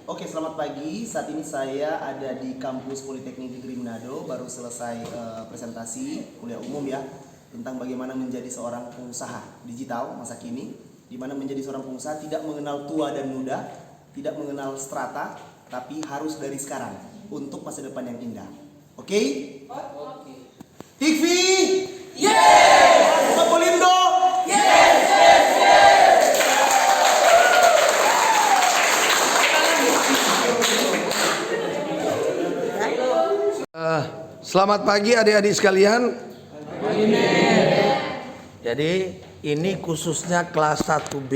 Oke, selamat pagi. Saat ini saya ada di kampus Politeknik Negeri Manado, baru selesai presentasi kuliah umum ya, tentang bagaimana menjadi seorang pengusaha digital masa kini, di mana menjadi seorang pengusaha tidak mengenal tua dan muda, tidak mengenal strata, tapi harus dari sekarang untuk masa depan yang indah. Oke? Oke. Tikvi! Yes! Sopolindo! Yes, yes, yes! Selamat pagi adik-adik sekalian. Jadi ini khususnya kelas 1B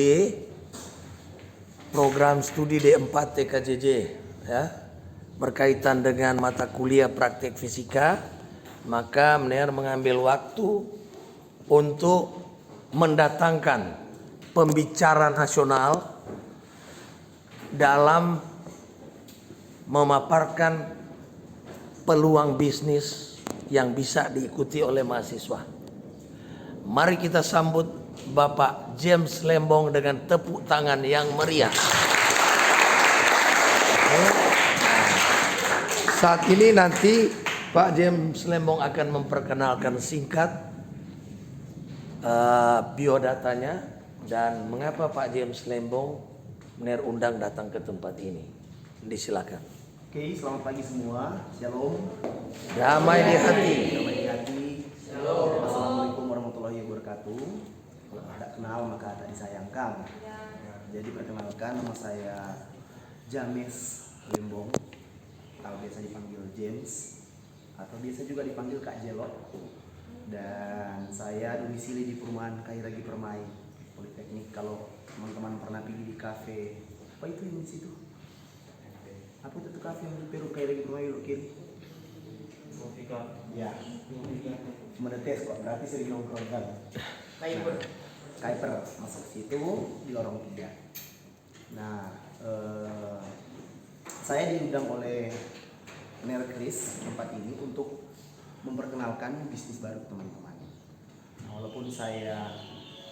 program studi D4 TKJJ ya, berkaitan dengan mata kuliah praktik fisika. Maka Mener mengambil waktu untuk mendatangkan pembicara nasional dalam memaparkan peluang bisnis yang bisa diikuti oleh mahasiswa. Mari kita sambut Bapak James Lembong dengan tepuk tangan yang meriah. Saat ini nanti Pak James Lembong akan memperkenalkan singkat biodatanya dan mengapa Pak James Lembong Mener undang datang ke tempat ini. Disilakan. Oke, selamat pagi semua. Shalom. Damai di hati. Damai di hati. Shalom. Assalamualaikum warahmatullahi wabarakatuh. Kalau tidak kenal maka tak disayangkan. Jadi perkenalkan, nama saya James Lembong, atau biasa dipanggil James, atau biasa juga dipanggil Kak Jelot. Dan saya domisili di perumahan Kairagi Permai Politeknik. Kalau teman-teman pernah pergi di kafe, apa itu yang di situ? Apa itu kafe yang di Peru Kairagi Permai belok kiri? Ya, cuma ada tes kok, berarti sering nongkrong kan. Kuiper masuk situ di lorong 3. Nah, saya diundang oleh Mener Kris tempat ini untuk memperkenalkan bisnis baru teman-teman. Nah, walaupun saya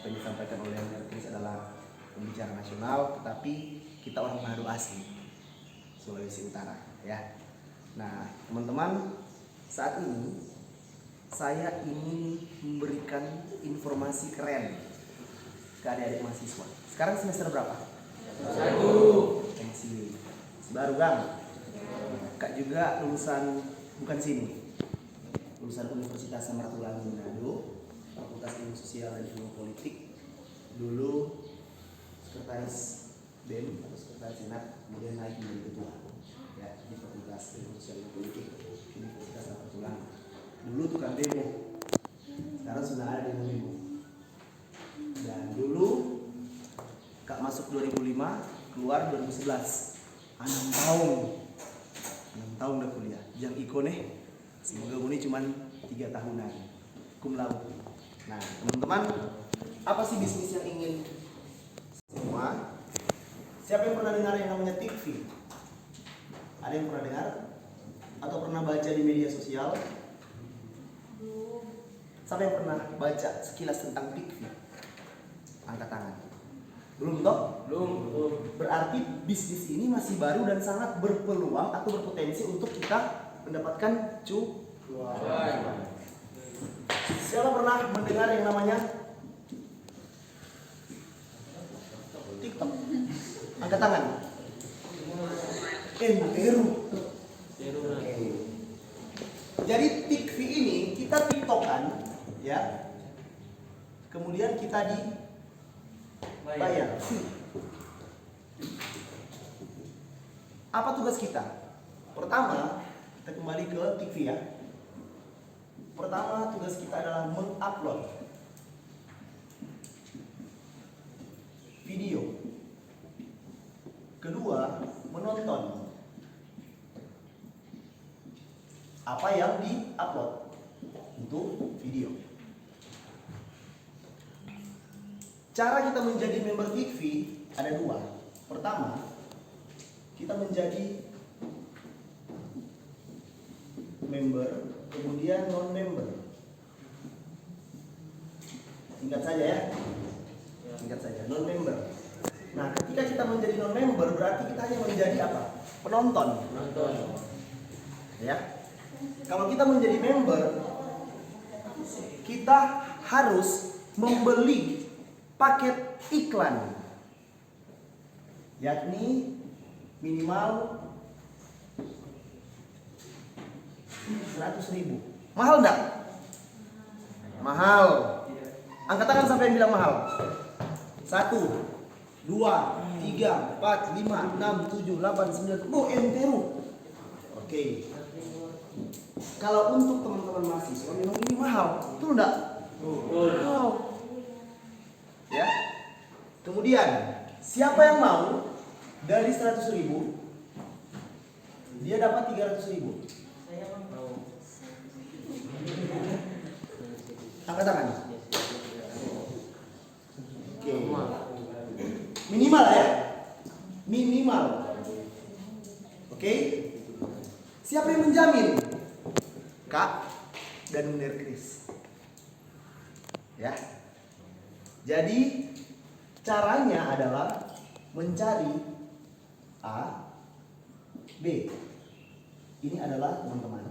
yang disampaikan oleh Mener Kris adalah pembicara nasional, tetapi kita orang Manado asli, Sulawesi Utara ya. Nah, teman-teman, saat ini saya ingin memberikan informasi keren ke adik-adik mahasiswa. Sekarang semester berapa? 1. Masih baru kan? Kak juga lulusan bukan sini, lulusan Universitas Samratulangi Manado, Fakultas Ilmu Sosial dan Ilmu Politik. Dulu sekretaris BEM atau sekretaris senat, kemudian naik menjadi ketua ya di Fakultas Ilmu Sosial dan Politik Universitas Samratulangi. Dulu tukang demo, sekarang sudah ada demo. Dan dulu Kak masuk 2005, keluar 2011, 6 tahun udah kuliah. Jang iko nih, semoga ini cuma 3 tahunan cum laude. Nah teman-teman, apa sih bisnis yang ingin semua? Siapa yang pernah dengar yang namanya Tikvi? Ada yang pernah dengar? Atau pernah baca di media sosial? Siapa yang pernah baca sekilas tentang Tikvi? Angkat tangan. Belum toh? Belum. Berarti bisnis ini masih baru dan sangat berpeluang atau berpotensi untuk kita mendapatkan cuan. Siapa pernah mendengar yang namanya TikTok? Angkat tangan. Eru. Oke. Jadi Tikvi ini kita tiktokan ya. Kemudian kita dibayar. Apa tugas kita? Pertama, kita kembali ke Tikvi ya. Pertama, tugas kita adalah mengupload video. Kedua, menonton apa yang di-upload untuk video. Cara kita menjadi member Tikvi ada 2. Pertama, kita menjadi member, kemudian non-member. Singkat saja ya. Singkat saja, non-member. Nah, ketika kita menjadi non-member berarti kita hanya menjadi apa? Penonton. Ya. Kalau kita menjadi member, kita harus membeli paket iklan, yakni minimal 100.000. Mahal enggak? Mahal. Angkat tangan sampai yang bilang mahal. 1, 2, 3, 4, 5, 6, 7, 8, 9. Oh, enteru. Oke. Kalau untuk teman-teman mahasiswa memang ini mahal. Betul enggak? Mahal. Ya. Kemudian, siapa yang mau dari 100.000 dia dapat 300.000? Angkat tangan. Oke. Minimal ya. Minimal. Oke. Siapa yang menjamin? Kak dan Bunda Kris. Ya. Jadi caranya adalah mencari A, B. Ini adalah teman-teman.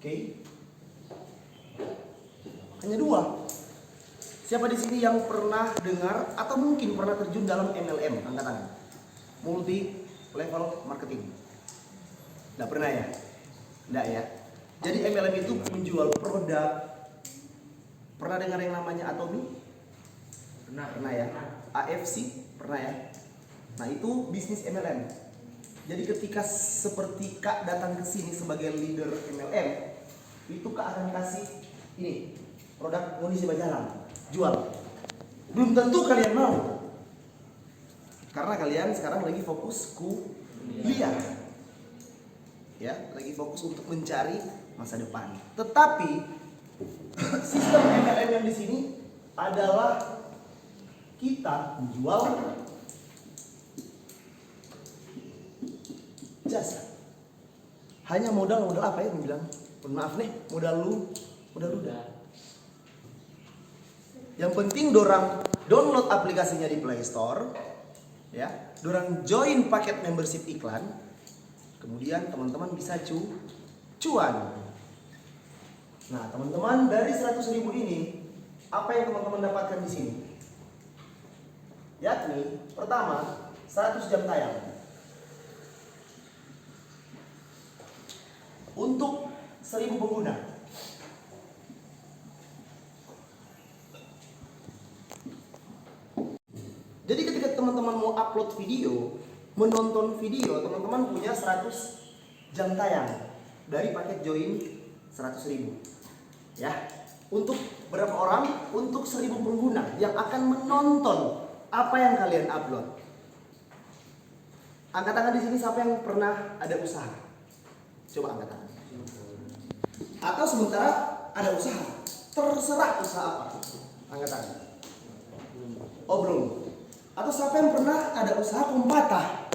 Oke. Hanya 2. Siapa di sini yang pernah dengar atau mungkin pernah terjun dalam MLM? Angkat tangan. Multi level marketing. Nggak pernah ya? Nggak ya? Jadi MLM itu menjual produk. Pernah dengar yang namanya Atomi? Pernah ya? AFC? Pernah ya? Nah itu bisnis MLM. Jadi ketika seperti Kak datang ke sini sebagai leader MLM, itu Kak akan kasih ini produk munisi bajalan, jual. Belum tentu kalian mau, karena kalian sekarang lagi fokus kuliah, ya, lagi fokus untuk mencari masa depan. Tetapi sistem MLM yang di sini adalah kita menjual jasa. Hanya modal apa ya? Bilang, maaf nih, modal udah. Yang penting dorang download aplikasinya di Play Store, ya, dorang join paket membership iklan, kemudian teman-teman bisa cuan. Nah, teman-teman dari 100.000 ini, apa yang teman-teman dapatkan di sini? Yakni pertama 100 jam tayang untuk 1.000 pengguna. Jadi ketika teman-teman mau upload video, menonton video, teman-teman punya 100 jam tayang dari paket join 100.000. Ya, untuk berapa orang? Untuk 1.000 pengguna yang akan menonton apa yang kalian upload. Angkat tangan di sini siapa yang pernah ada usaha? Coba angkat tangan. Atau sementara ada usaha, terserah usaha apa. Angkat tangan. Oh belum. Atau siapa yang pernah ada usaha pempatah?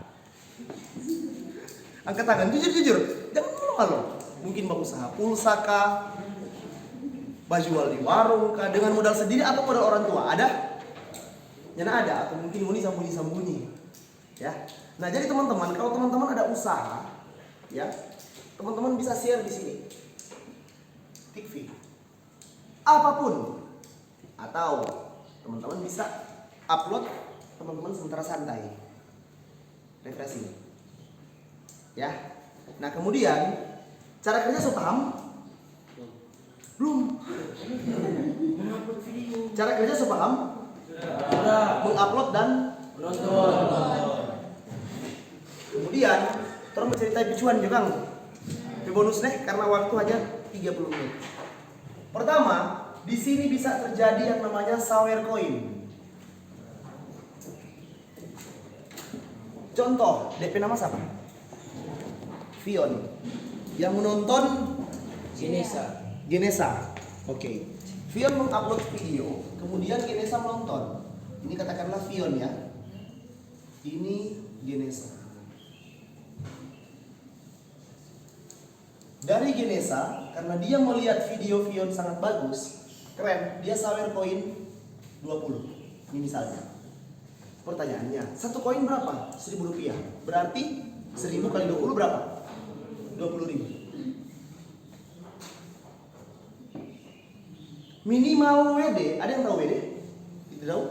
Angkat tangan, jujur. Jangan malu. Mungkin mau usaha pulsa kah, jual di warung kah, dengan modal sendiri atau modal orang tua? Ada? Nyana ada, atau mungkin muni sambunyi. Ya. Nah jadi teman-teman, kalau teman-teman ada usaha, ya, teman-teman bisa share di sini. TV, apapun, atau teman-teman bisa upload teman-teman sementara santai, refreshing, ya. Nah kemudian cara kerja sudah paham? Belum. Cara kerja sudah paham? Mengupload dan menonton. Kemudian terus menceritai picuan juga, bonus nih karena waktu hanya 30 menit. Pertama, di sini bisa terjadi yang namanya sawer coin. Contoh, DP nama siapa? Vion. Yang menonton Genesa. Oke. Vion mengupload video, kemudian Genesa menonton. Ini katakanlah Vion ya. Ini Genesa. Dari Genesa, karena dia melihat video Vion sangat bagus, keren, dia sawer koin 20. Ini misalnya. Pertanyaannya, satu koin berapa? 1.000 rupiah. Berarti 1.000 kali 20 berapa? 20.000. Minimal WD, ada yang tahu WD? Tidak tahu?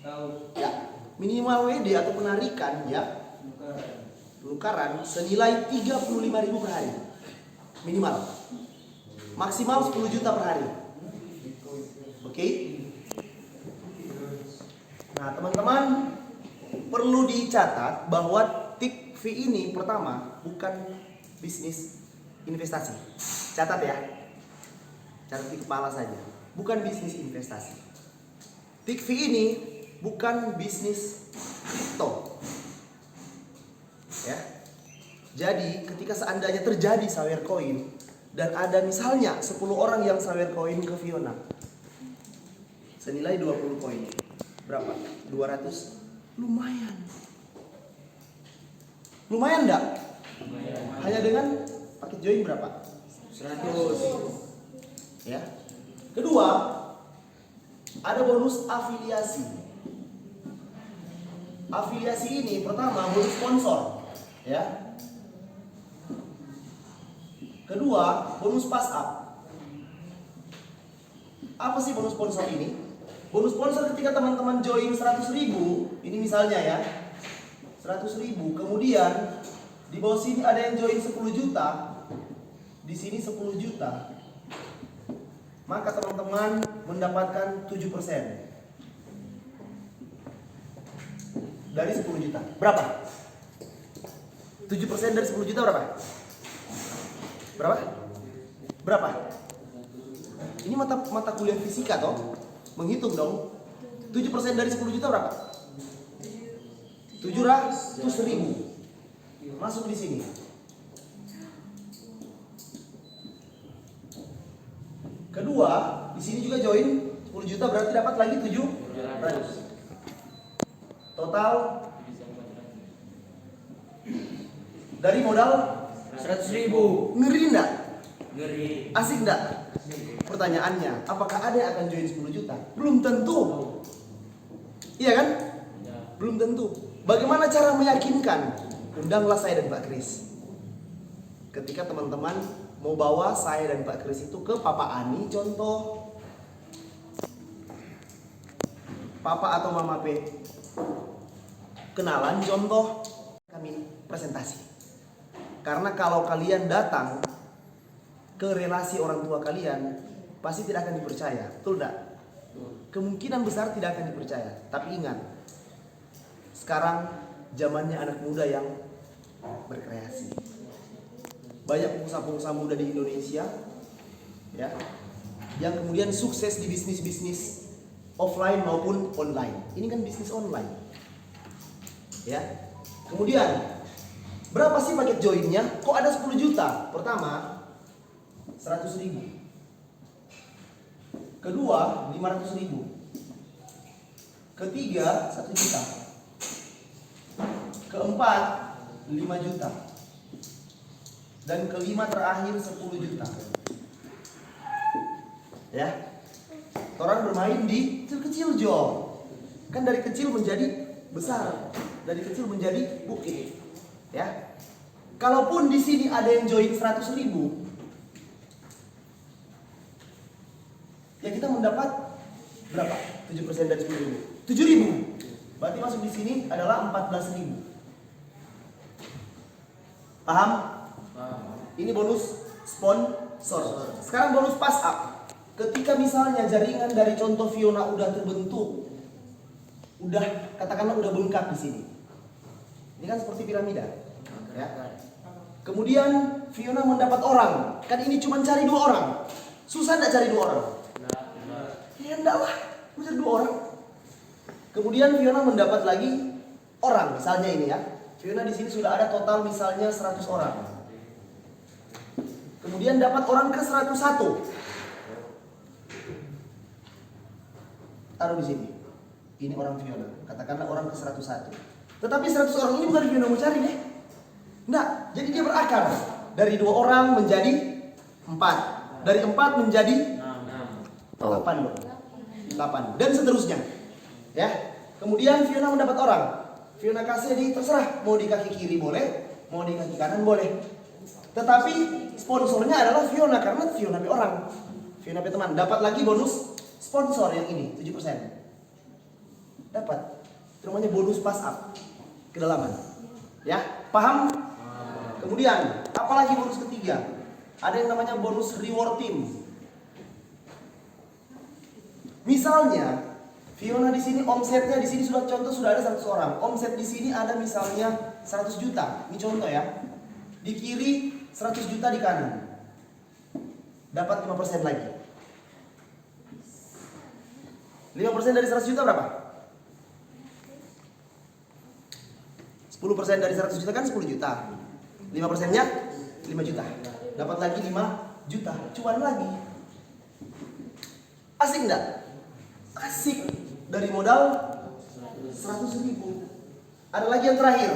Tahu. Ya. Minimal WD atau penarikan ya, penukaran senilai 35.000 per hari. Minimal. Maksimal 10 juta per hari. Oke? Nah, teman-teman perlu dicatat bahwa TIC fee ini pertama bukan bisnis investasi. Catat ya. Catat di kepala saja. Bukan bisnis investasi. TIC fee ini bukan bisnis kripto. Ya. Jadi, ketika seandainya terjadi sawer koin dan ada misalnya 10 orang yang sawer koin ke Fiona senilai 20 koin. Berapa? 200. Lumayan. Lumayan enggak? Hanya dengan paket join berapa? 100. Ya. Kedua, ada bonus afiliasi. Afiliasi ini pertama bonus sponsor, ya. Kedua, bonus pass up. Apa sih bonus sponsor ini? Bonus sponsor ketika teman-teman join 100.000, ini misalnya ya, 100.000, kemudian di bawah sini ada yang join 10 juta, di sini 10 juta, maka teman-teman mendapatkan 7% dari 10 juta. Berapa? 7% dari 10 juta berapa? Berapa? Berapa? Ini mata kuliah fisika toh? Menghitung dong. 7% dari 10 juta berapa? 700.000. Masuk di sini. Kedua, di sini juga join 10 juta berarti dapat lagi 700. Total dari modal 100.000. ngeri enggak? Ngeri. Asik enggak? Pertanyaannya, apakah ada yang akan join 10 juta? Belum tentu. Iya kan? Belum tentu. Bagaimana cara meyakinkan? Undanglah saya dan Pak Kris. Ketika teman-teman mau bawa saya dan Pak Kris itu ke Papa Ani, contoh. Papa atau Mama P. Kenalan, contoh. Kami presentasi. Karena kalau kalian datang ke relasi orang tua kalian, pasti tidak akan dipercaya. Betul tidak? Kemungkinan besar tidak akan dipercaya. Tapi ingat, sekarang zamannya anak muda yang berkreasi. Banyak pengusaha-pengusaha muda di Indonesia ya, yang kemudian sukses di bisnis-bisnis offline maupun online. Ini kan bisnis online. Ya. Kemudian berapa sih paket joinnya? Kok ada 10 juta? Pertama 100.000. Kedua 500.000. Ketiga 1 juta. Keempat 5 juta. Dan kelima terakhir 10 juta. Ya. Orang bermain di kecil-kecil job. Kan dari kecil menjadi besar, dari kecil menjadi bukit. Ya. Kalaupun di sini ada yang join 100.000, ya kita mendapat berapa? 7% dari 10.000. 7.000. Berarti masuk di sini adalah 14.000. Paham? Ini bonus sponsor. Sekarang bonus pass up. Ketika misalnya jaringan dari contoh Fiona udah terbentuk, udah katakanlah udah bengkak di sini. Ini kan seperti piramida, ya. Kemudian Fiona mendapat orang, kan ini cuma cari 2 orang. Susah enggak cari 2 orang? Ya enggak lah, cari 2 orang. Kemudian Fiona mendapat lagi orang, misalnya ini ya. Fiona di sini sudah ada total misalnya 100 orang. Kemudian dapat orang ke 101. Taruh di sini. Ini orang Fiona. Katakanlah orang ke 101. Tetapi 100 orang ini bukan Fiona mau cari deh. Enggak. Jadi dia berakar. Dari 2 orang menjadi 4. Dari 4 menjadi 8 loh. 8. Dan seterusnya. Ya. Kemudian Fiona mendapat orang. Fiona kasih di terserah, mau di kaki kiri boleh, mau di kaki kanan boleh. Tetapi sponsornya adalah Fiona karena Fiona be orang. Fiona be teman. Dapat lagi bonus sponsor yang ini 7%. Dapat. Itu namanya bonus pass up. Kedalaman. Ya, paham? Kemudian, apalagi bonus ketiga? Ada yang namanya bonus reward team. Misalnya, Fiona di sini omsetnya di sini sudah contoh sudah ada 100 orang. Omset di sini ada misalnya 100 juta. Ini contoh ya. Di kiri 100 juta di kanan. Dapat 5% lagi. 5% dari 100 juta berapa? 10% dari 100 juta kan 10 juta. 5%-nya 5 juta. Dapat lagi 5 juta. Cuan lagi. Asik enggak? Asik. Dari modal 100.000. Ada lagi yang terakhir.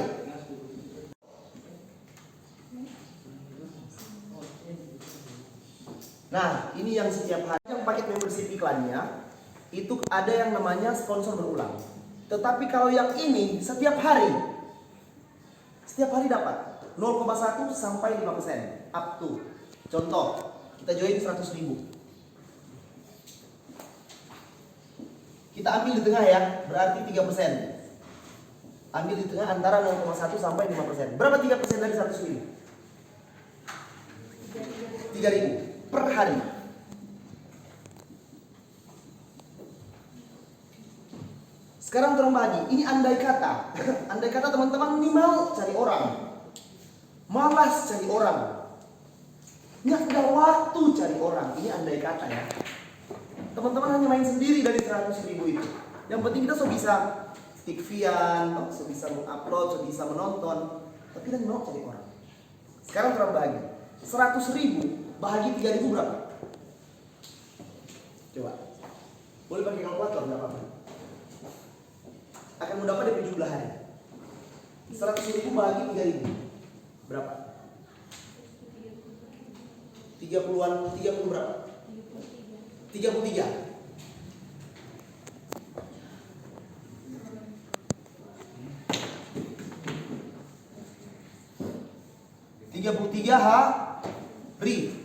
Nah, ini yang setiap hari yang paket membership iklannya itu ada yang namanya sponsor berulang. Tetapi kalau yang ini setiap hari dapat 0,1 sampai 5% up to. Contoh, kita join 100.000. Kita ambil di tengah ya, berarti 3%. Ambil di tengah antara 0,1 sampai 5%. Berapa 3% dari 100.000? 3.000 per hari. Sekarang tolong bagi, ini andai kata. Andai kata teman-teman ini mau cari orang. Malas cari orang. Nggak ada waktu cari orang. Ini andai kata ya. Teman-teman hanya main sendiri dari 100.000 itu. Yang penting kita bisa tikvian, bisa mengupload, bisa menonton. Tapi kita mau cari orang. Sekarang terang bagi 100.000 bahagi 3.000 berapa? Coba. Boleh pakai kalkulator, nggak apa-apa. Akan mendapat dari jumlah hari. 100.000 bahagi 3.000 berapa? 30-an, 30 berapa? 33. 33 hari.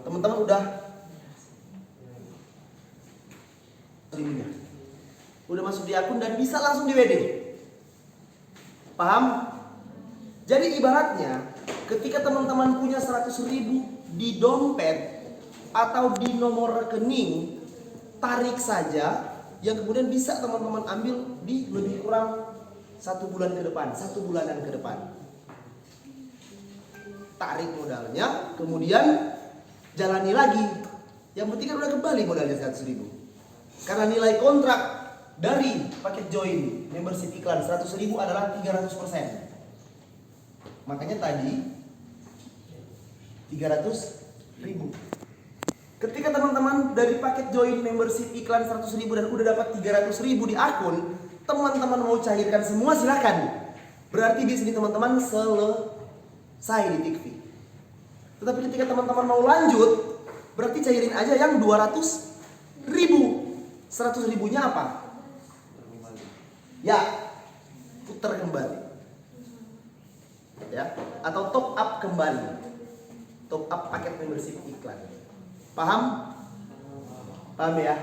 Teman-teman udah ribunya. Udah masuk di akun dan bisa langsung di WD. Paham? Jadi ibaratnya ketika teman-teman punya 100.000 di dompet atau di nomor rekening, tarik saja yang kemudian bisa teman-teman ambil di lebih kurang 1 bulan ke depan, 1 bulanan ke depan. Tarik modalnya, kemudian jalani lagi. Yang penting kan udah kembali modalnya 100.000. Karena nilai kontrak dari paket join membership iklan 100.000 adalah 300%. Makanya tadi 300.000. Ketika teman-teman dari paket join membership iklan 100.000 dan udah dapat 300.000 di akun, teman-teman mau cairkan semua silakan. Berarti di sini teman-teman selesai di Tikvi. Tetapi ketika teman-teman mau lanjut, berarti cairin aja yang 200.000. 100.000-nya apa? Ya, putar kembali. Ya, atau top up kembali. Top up paket membership iklan. Paham? Paham ya?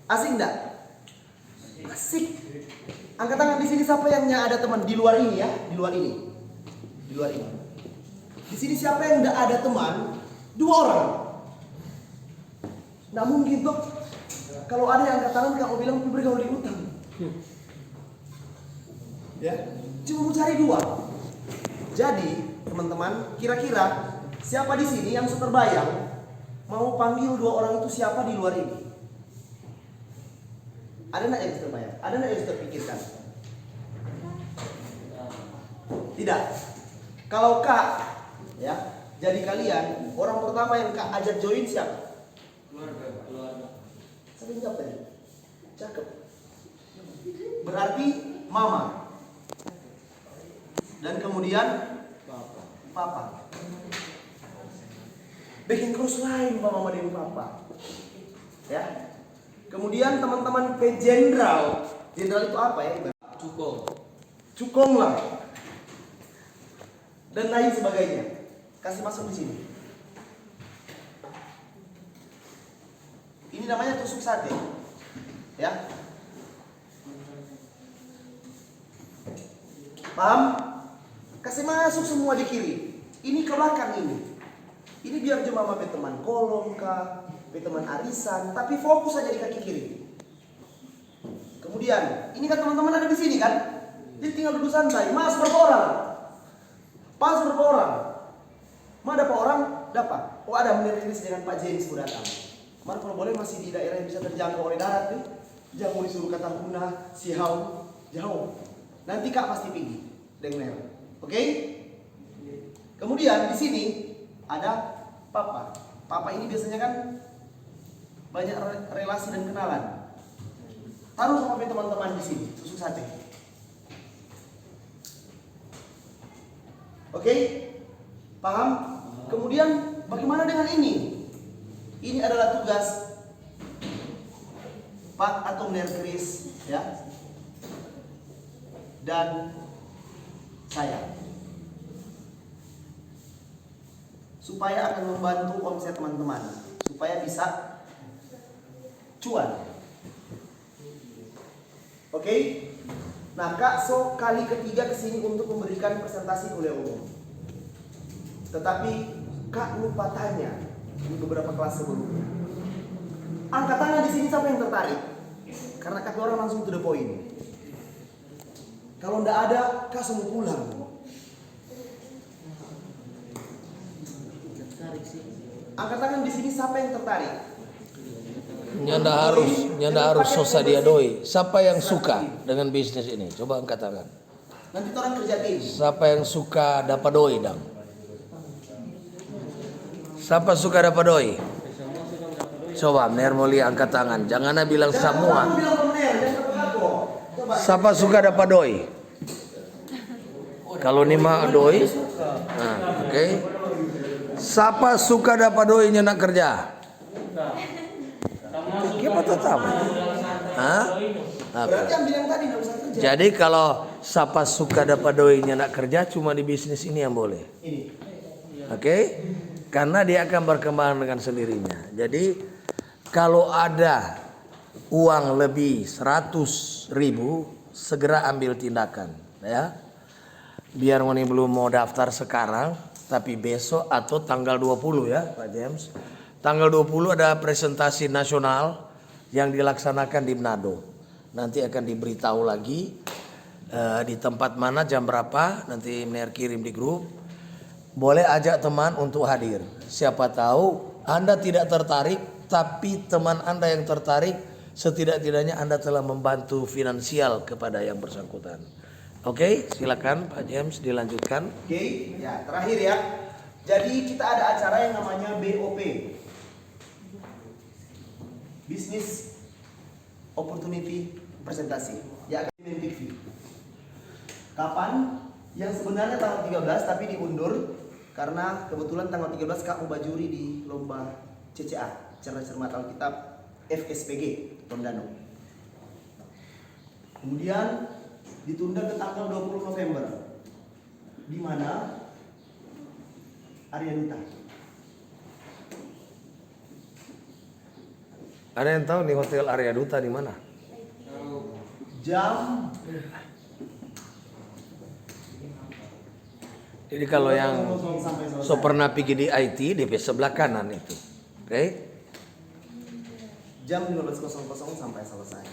Asik enggak? Asik. Angkat tangan di sini siapa yang ada teman di luar ini ya? Di luar ini. Di luar ini. Di sini siapa yang enggak ada teman? 2 orang. Nggak mungkin tuh. Kalau ada yang angkat tangan kamu bilang bergaul di utang. Ya, cuma mau cari 2. Jadi teman-teman, kira-kira siapa di sini yang terbayang mau panggil 2 orang itu siapa di luar ini? Ada nggak yang terbayang? Ada nggak yang terpikirkan? Tidak. Kalau Kak, ya, jadi kalian orang pertama yang Kak ajak join siapa? Keluarga. Saya jawab tadi. Cakep. Berarti mama. Dan kemudian papa. Bikin cross line mama dan papa. Ya. Kemudian teman-teman P Jenderal. Jenderal itu apa ya? Cukong. Cukong lah. Dan lain sebagainya. Kasih masuk di sini. Ini namanya tusuk sate. Ya. Paham? Kasih masuk semua di kiri. Ini ke belakang ini. Ini biar jemaah teman kolom kah, teman arisan, tapi fokus aja di kaki kiri. Kemudian, ini kan teman-teman ada di sini kan? Jadi tinggal duduk santai. Mas berapa orang? Pas berapa orang? Ma ada apa orang? Dapat. Oh ada menulis dengan Pak James sudah datang. Kemarin kalau boleh masih di daerah yang bisa terjangkau oleh darat nih. Jangan mau disuruh Katanguna, Sihau, jauh. Nanti Kak pasti pergi. Dengar. Oke? Kemudian di sini ada Papa. Papa ini biasanya kan banyak relasi dan kenalan. Taruh sama teman-teman di sini, tusuk sate. Oke? Paham? Kemudian bagaimana dengan ini? Ini adalah tugas Pak atau Nerkris ya. Dan saya. Supaya akan membantu omset teman-teman, supaya bisa cuan. Oke? Nah, Kak so kali ketiga kesini untuk memberikan presentasi kuliah umum. Tetapi Kak lupa tanya di beberapa kelas sebelumnya. Angkat tangan di sini siapa yang tertarik? Karena Kak orang langsung to the point. Kalau ndak ada, Kak semua pulang. Angkat tangan di sini siapa yang tertarik? Nyanda harus sosa dia doi. Siapa yang suka dengan bisnis ini? Coba angkat tangan. Nanti orang kerja tim. Siapa yang suka dapat doi dong? Siapa suka dapat doi? Coba Ner Mulia angkat tangan. Jangan bilang semua. Siapa suka dapat doi? Kalau Nima doi, nah, oke. Siapa suka dapat doi nak kerja? Kita tetap. Hah? Berarti ambil yang tadi nggak usah kerja. Jadi kalau siapa suka dapat doi nak kerja cuma di bisnis ini yang boleh. Ini. Oke? Karena dia akan berkembang dengan sendirinya. Jadi kalau ada uang lebih 100.000 segera ambil tindakan, ya. Biar Ngoni belum mau daftar sekarang, tapi besok atau tanggal 20 ya Pak James. Tanggal 20 ada presentasi nasional yang dilaksanakan di Manado. Nanti akan diberitahu lagi di tempat mana, jam berapa, nanti Mener kirim di grup. Boleh ajak teman untuk hadir. Siapa tahu Anda tidak tertarik, tapi teman Anda yang tertarik, setidak-tidaknya Anda telah membantu finansial kepada yang bersangkutan. Oke, silakan Pak James dilanjutkan. Oke, ya terakhir ya. Jadi kita ada acara yang namanya BOP, Business Opportunity Presentasi. Ya akan di TV. Kapan? Yang sebenarnya tanggal 13 tapi diundur karena kebetulan tanggal 13 Kak mau bajuri di lomba CCA, Cermat Alkitab FSPG Tondano. Kemudian ditunda ke tanggal 20 November. Di mana? Arya Duta. Ada yang tahu nih Hotel Arya Duta di mana? Jam. Jadi kalau yang so pernah pergi di IT di sebelah kanan itu. Oke? Jam 15.00 sampai selesai.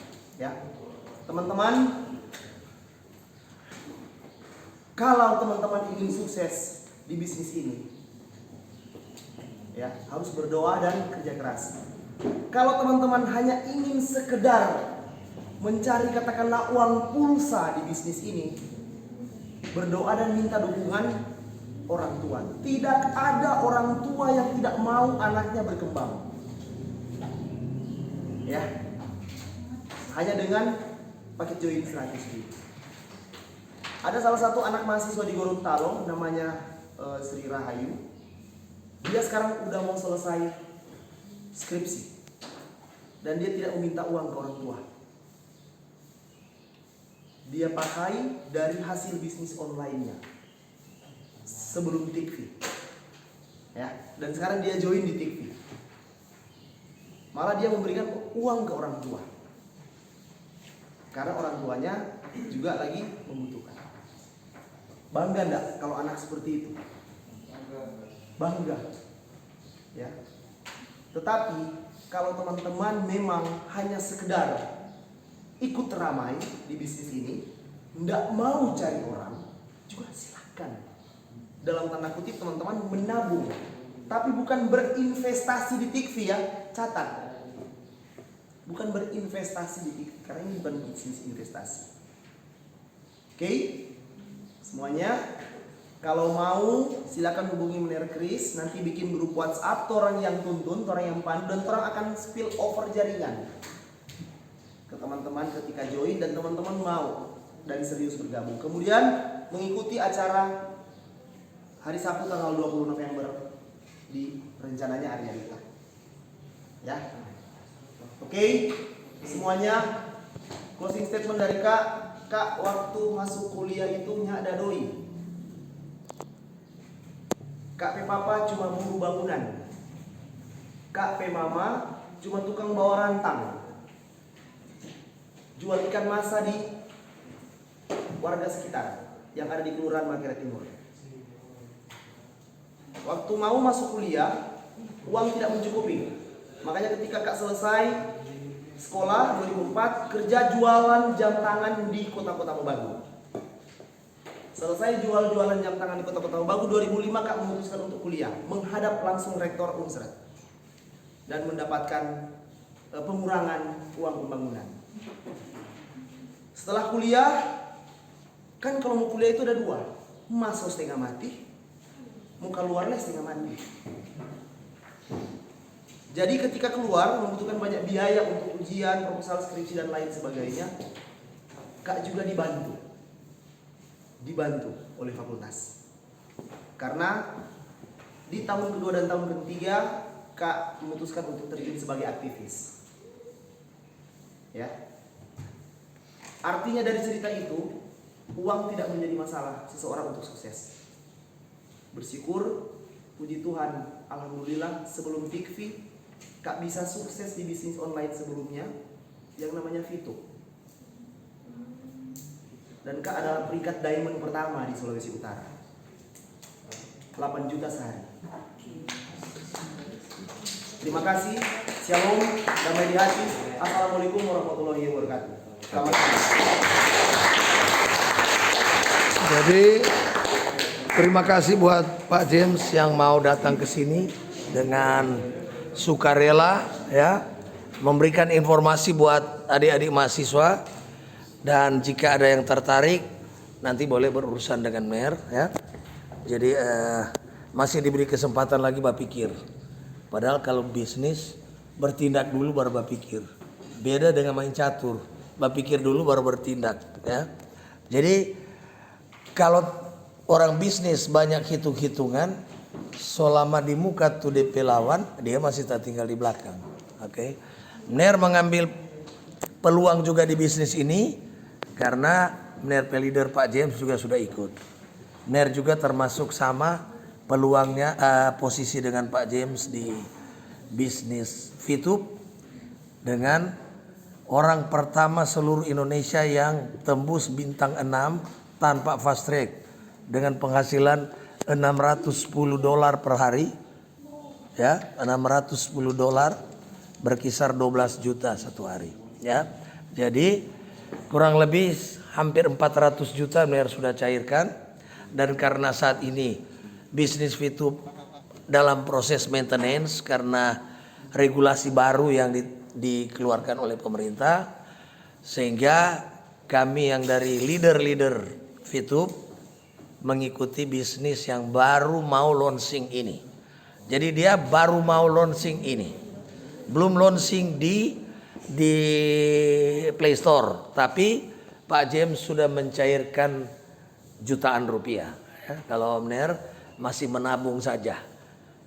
Ya. Teman-teman, kalau teman-teman ingin sukses di bisnis ini, ya harus berdoa dan kerja keras. Kalau teman-teman hanya ingin sekedar mencari katakanlah uang pulsa di bisnis ini, berdoa dan minta dukungan orang tua. Tidak ada orang tua yang tidak mau anaknya berkembang. Ya, hanya dengan paket join 100.000. Ada salah satu anak mahasiswa di Gorontalo namanya Sri Rahayu. Dia sekarang udah mau selesai skripsi dan dia tidak meminta uang ke orang tua. Dia pakai dari hasil bisnis online-nya sebelum Tikvi. Ya, dan sekarang dia join di Tikvi. Malah dia memberikan uang ke orang tua. Karena orang tuanya juga lagi membutuhkan. Bangga enggak kalau anak seperti itu? Bangga. Ya. Tetapi kalau teman-teman memang hanya sekedar ikut ramai di bisnis ini, enggak mau cari orang, juga silakan. Dalam tanda kutip teman-teman menabung, tapi bukan berinvestasi di Tikvi ya, catat. Bukan berinvestasi di Tikvi, karena ini bukan bisnis investasi. Oke? Semuanya, kalau mau silakan hubungi Mener Kris, nanti bikin grup WhatsApp, orang yang tuntun, orang yang pandu, dan orang akan spill over jaringan ke teman-teman ketika join dan teman-teman mau dan serius bergabung. Kemudian mengikuti acara hari Sabtu tanggal 20 November di rencananya Arya Dita. Ya. Oke, semuanya closing statement dari Kak, waktu masuk kuliah itu nyak ada doi. Kak P Papa cuma buruh bangunan. Kak P Mama cuma tukang bawa rantang. Jual ikan masa di warga sekitar yang ada di Kelurahan Manggarai Timur. Waktu mau masuk kuliah, uang tidak mencukupi. Makanya ketika Kak selesai sekolah 2004, kerja jualan jam tangan di kota-kota Mobagu. Selesai jualan jam tangan di kota-kota Mobagu, 2005 Kak memutuskan untuk kuliah, menghadap langsung rektor Unsret dan mendapatkan pengurangan uang pembangunan. Setelah kuliah, kan kalau mau kuliah itu ada dua, masuk setengah mati, muka luarnya setengah mati. Jadi ketika keluar membutuhkan banyak biaya untuk ujian, proposal, skripsi dan lain sebagainya. Kak juga dibantu oleh fakultas. Karena di tahun kedua dan tahun ketiga Kak memutuskan untuk terjun sebagai aktivis. Ya. Artinya dari cerita itu, uang tidak menjadi masalah seseorang untuk sukses. Bersyukur, puji Tuhan, alhamdulillah sebelum Tikvi Kak bisa sukses di bisnis online sebelumnya yang namanya Vito. Dan Kak adalah peringkat diamond pertama di Sulawesi Utara. 8 juta sehari. Terima kasih. Shalom, damai di hati. Assalamualaikum warahmatullahi wabarakatuh. Selamat pagi. Jadi terima kasih buat Pak James yang mau datang ke sini dengan sukarela ya, memberikan informasi buat adik-adik mahasiswa. Dan jika ada yang tertarik nanti boleh berurusan dengan Mer ya. Jadi masih diberi kesempatan lagi berpikir. Padahal kalau bisnis bertindak dulu baru berpikir. Beda dengan main catur, berpikir dulu baru bertindak ya. Jadi kalau orang bisnis banyak hitung-hitungan, selama di muka tuh DP lawan, dia masih tak tinggal di belakang. Oke. Mener mengambil peluang juga di bisnis ini karena Mener leader Pak James juga sudah ikut. Mener juga termasuk sama peluangnya posisi dengan Pak James di bisnis Fitup dengan orang pertama seluruh Indonesia yang tembus bintang 6 tanpa fast track dengan penghasilan $610 per hari ya, $610 berkisar 12 juta satu hari ya. Jadi kurang lebih hampir 400 juta Mener sudah cairkan. Dan karena saat ini bisnis Fitup dalam proses maintenance karena regulasi baru yang dikeluarkan oleh pemerintah, sehingga kami yang dari leader-leader Fitup mengikuti bisnis yang baru mau launching ini. Jadi dia baru mau launching ini, belum launching di Play Store, tapi Pak James sudah mencairkan jutaan rupiah ya. Kalau Mener masih menabung saja.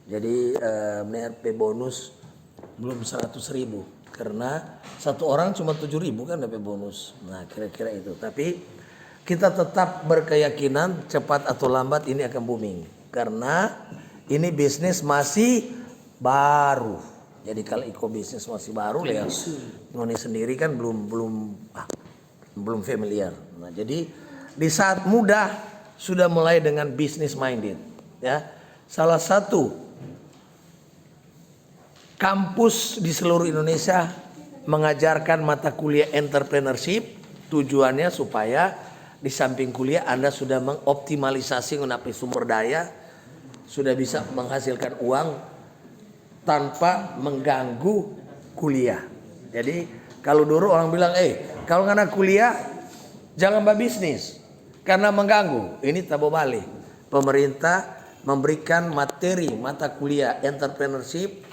Jadi Mener P bonus belum 100.000 karena satu orang cuma 7.000 kan dapat bonus. Nah kira-kira itu. Tapi kita tetap berkeyakinan cepat atau lambat ini akan booming karena ini bisnis masih baru. Jadi kalau ekobisnis masih baru ya, Noni sendiri kan belum familiar. Nah jadi di saat muda sudah mulai dengan bisnis minded. Ya, salah satu kampus di seluruh Indonesia mengajarkan mata kuliah entrepreneurship. Tujuannya supaya di samping kuliah Anda sudah mengoptimalisasi mengenai sumber daya, sudah bisa menghasilkan uang tanpa mengganggu kuliah. Jadi kalau dulu orang bilang, kalau anak kuliah jangan berbisnis karena mengganggu. Ini tak balik. Pemerintah memberikan materi mata kuliah entrepreneurship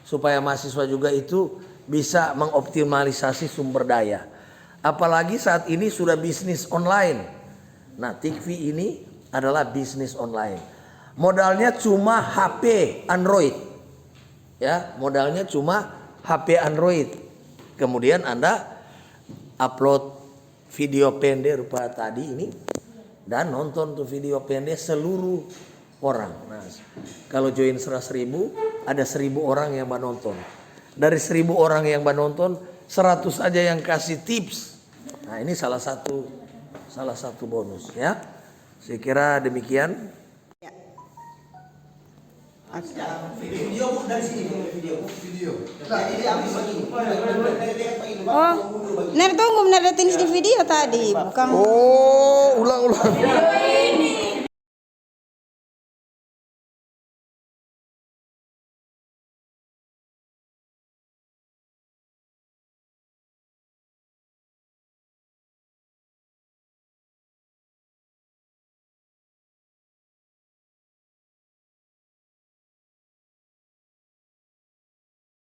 supaya mahasiswa juga itu bisa mengoptimalisasi sumber daya. Apalagi saat ini sudah bisnis online. Nah, Tikvi ini adalah bisnis online. Modalnya cuma HP Android. Ya, modalnya cuma HP Android. Kemudian Anda upload video pendek rupa tadi ini dan nonton tuh video pendek seluruh orang. Nah, kalau join 100.000 ada 1.000 orang yang menonton. Dari 1.000 orang yang menonton 100 aja yang kasih tips. Nah ini salah satu bonus ya. Saya kira demikian. Video Bu, dari sini video. Jadi diambil begini. Oh, Ner tunggu Ner liatin di video tadi, bukan? Oh, ulang. Ini